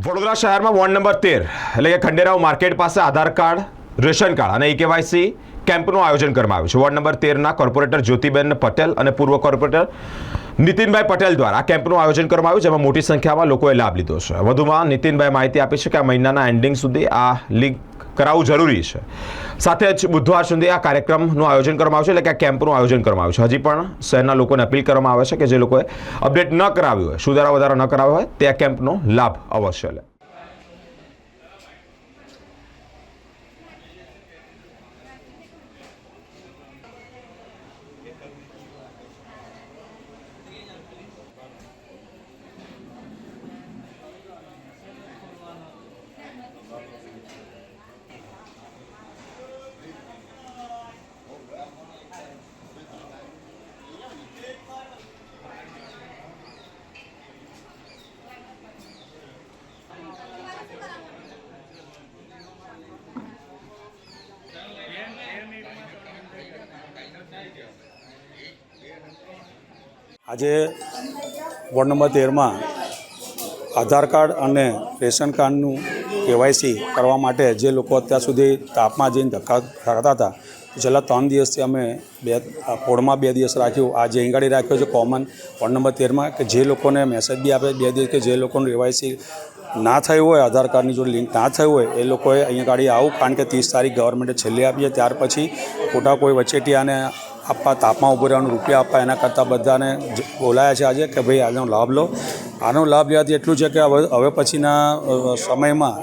વડોદરા શહેરમાં ward number 13 એટલે કે ખંડેરાવ માર્કેટ પાસે આધાર કાર્ડ રેશન કાર્ડ અને કેવાયસી કેમ્પનું આયોજન કરવામાં આવ્યું છે। વોર્ડ નંબર 13ના કોર્પોરેટર જ્યોતિબેન પટેલ અને પૂર્વ કોર્પોરેટર નીતિનભાઈ પટેલ દ્વારા આ કેમ્પનું આયોજન કરવામાં આવ્યું, જેમાં મોટી સંખ્યામાં લોકોએ લાભ લીધો છે। વધુમાં નીતિનભાઈ માહિતી આપી છે કે આ મહિનાના એન્ડિંગ સુધી આ લિંક કરાવવું જરૂરી છે। સાથે જ બુધવાર સુધી આ કાર્યક્રમનું આયોજન કરવામાં આવશે, એટલે કે આ કેમ્પનું આયોજન કરવામાં આવ્યું છે। હજી પણ શહેરના લોકોને અપીલ કરવામાં આવે છે કે જે લોકોએ અપડેટ ન કરાવ્યું હોય, સુધારા વધારા ન કરાવ્યો હોય, તે આ કેમ્પનો લાભ અવશ્ય લે। આજે વોર્ડ નંબર 13માં આધાર કાર્ડ અને રેશન કાર્ડનું કેવાયસી કરવા માટે જે લોકો અત્યાર સુધી તાપમાં જઈને ધક્કા ખાતા હતા, છેલ્લા 3 દિવસથી અમે પોળમાં 2 દિવસ રાખ્યું, આજે અહીં ગાડી રાખ્યો છે કોમન વોર્ડ નંબર 13માં, કે જે લોકોને મેસેજ બી આપે 2 દિવસ કે જે લોકોનું કેવાયસી ના થયું હોય, આધાર કાર્ડની જોડે લિંક ના થયું હોય, એ લોકોએ અહીંયા ગાડી આવું, કારણ કે 30 તારીખ ગવર્મેન્ટે છેલ્લી આપી છે। ત્યાર પછી ખોટા કોઈ વચેટિયાને આપવા, તાપમાં ઊભું રહેવાનું, રૂપિયા આપવા, એના કરતાં બધાને બોલાયા છે આજે કે ભાઈ આનો લાભ લો। આનો લાભ લેવાથી એટલું છે કે હવે પછીના સમયમાં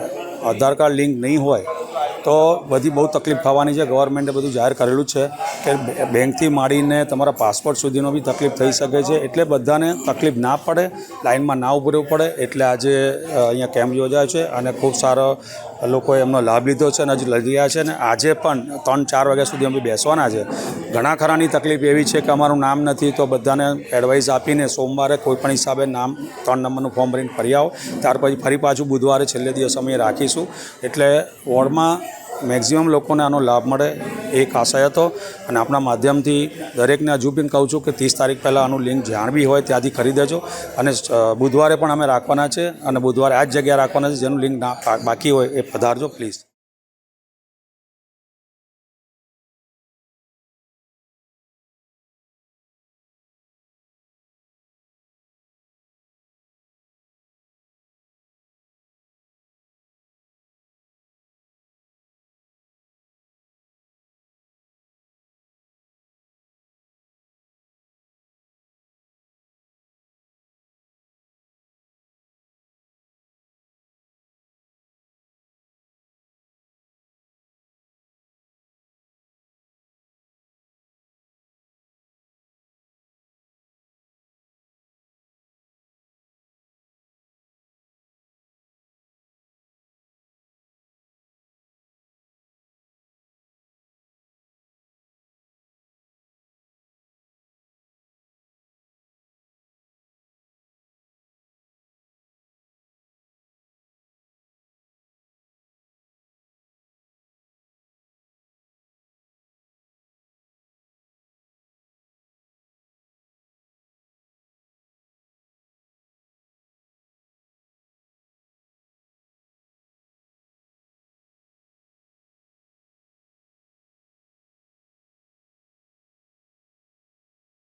આધાર કાર્ડ લિંક નહીં હોય તો બધી બહુ તકલીફ થવાની છે। ગવર્મેન્ટે બધું જાહેર કરેલું જ છે કે બેંકથી માંડીને તમારા પાસપોર્ટ સુધીનો બી તકલીફ થઈ શકે છે, એટલે બધાને તકલીફ ના પડે, લાઇનમાં ના ઊભું રહેવું પડે, એટલે આજે અહીંયા કેમ્પ યોજાયો છે અને ખૂબ સારો લોકોએ એમનો લાભ લીધો છે અને હજી લઈ રહ્યા છે। અને આજે પણ 3-4 વાગ્યા સુધી અમે બેસવાના છે। ઘણા ખરાની તકલીફ એવી છે કે અમારું નામ નથી, તો બધાને એડવાઇસ આપીને સોમવારે કોઈપણ હિસાબે નામ 3 નંબરનું ફોર્મ ભરીને ફરી આવો, ત્યાર પછી ફરી પાછું બુધવારે છેલ્લે દિવસ અમે રાખીશું, એટલે વોર્ડમાં મેક્ઝિમમ લોકોને આનો લાભ મળે એક આશય હતો। અને આપણા માધ્યમથી દરેકને હજુ બી કહું છું કે 30 તારીખ પહેલાં આનું લિંક જાણ બી હોય ત્યાંથી ખરીદેજો, અને બુધવારે પણ અમે રાખવાના છે, અને બુધવારે આ જ જગ્યાએ રાખવાના છે, જેનું લિંક બાકી હોય એ પધારજો પ્લીઝ।